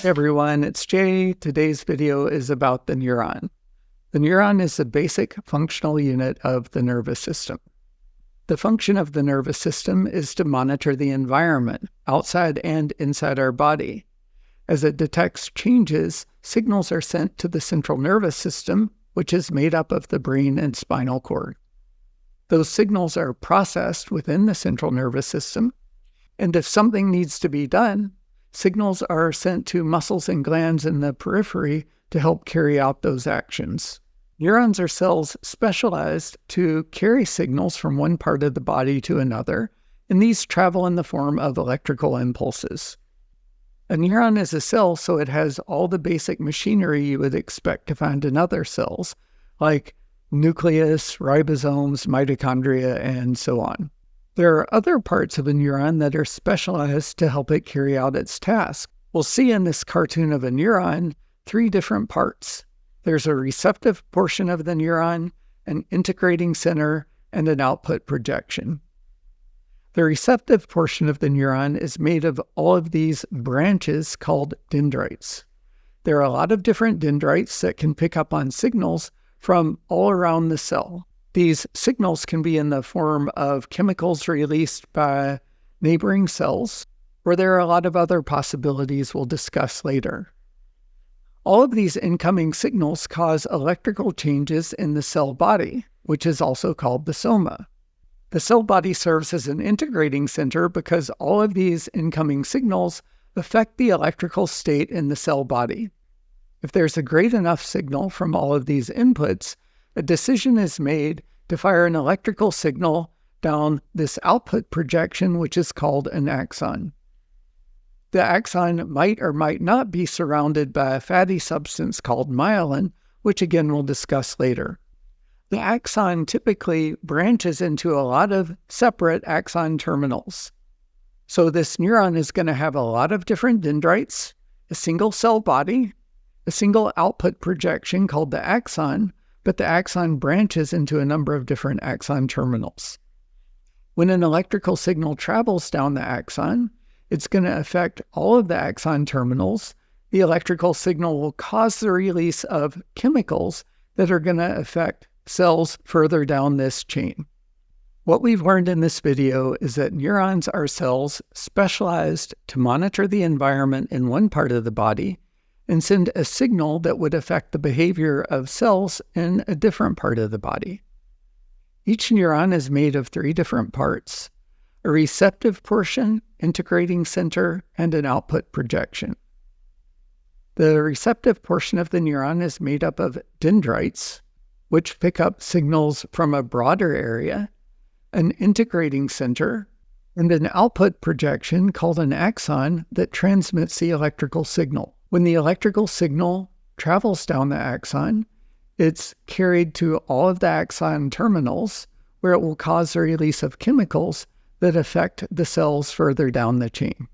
Hey everyone, it's Jay. Today's video is about the neuron. The neuron is the basic functional unit of the nervous system. The function of the nervous system is to monitor the environment outside and inside our body. As it detects changes, signals are sent to the central nervous system, which is made up of the brain and spinal cord. Those signals are processed within the central nervous system, and if something needs to be done, signals are sent to muscles and glands in the periphery to help carry out those actions. Neurons are cells specialized to carry signals from one part of the body to another, and these travel in the form of electrical impulses. A neuron is a cell, so it has all the basic machinery you would expect to find in other cells, like nucleus, ribosomes, mitochondria, and so on. There are other parts of a neuron that are specialized to help it carry out its task. We'll see in this cartoon of a neuron 3 different parts. There's a receptive portion of the neuron, an integrating center, and an output projection. The receptive portion of the neuron is made of all of these branches called dendrites. There are a lot of different dendrites that can pick up on signals from all around the cell. These signals can be in the form of chemicals released by neighboring cells, or there are a lot of other possibilities we'll discuss later. All of these incoming signals cause electrical changes in the cell body, which is also called the soma. The cell body serves as an integrating center because all of these incoming signals affect the electrical state in the cell body. If there's a great enough signal from all of these inputs, a decision is made to fire an electrical signal down this output projection, which is called an axon. The axon might or might not be surrounded by a fatty substance called myelin, which again we'll discuss later. The axon typically branches into a lot of separate axon terminals. So this neuron is going to have a lot of different dendrites, a single cell body, a single output projection called the axon, but the axon branches into a number of different axon terminals. When an electrical signal travels down the axon, it's going to affect all of the axon terminals. The electrical signal will cause the release of chemicals that are going to affect cells further down this chain. What we've learned in this video is that neurons are cells specialized to monitor the environment in one part of the body and send a signal that would affect the behavior of cells in a different part of the body. Each neuron is made of 3 different parts: a receptive portion, integrating center, and an output projection. The receptive portion of the neuron is made up of dendrites, which pick up signals from a broader area, an integrating center, and an output projection called an axon that transmits the electrical signal. When the electrical signal travels down the axon, it's carried to all of the axon terminals, where it will cause the release of chemicals that affect the cells further down the chain.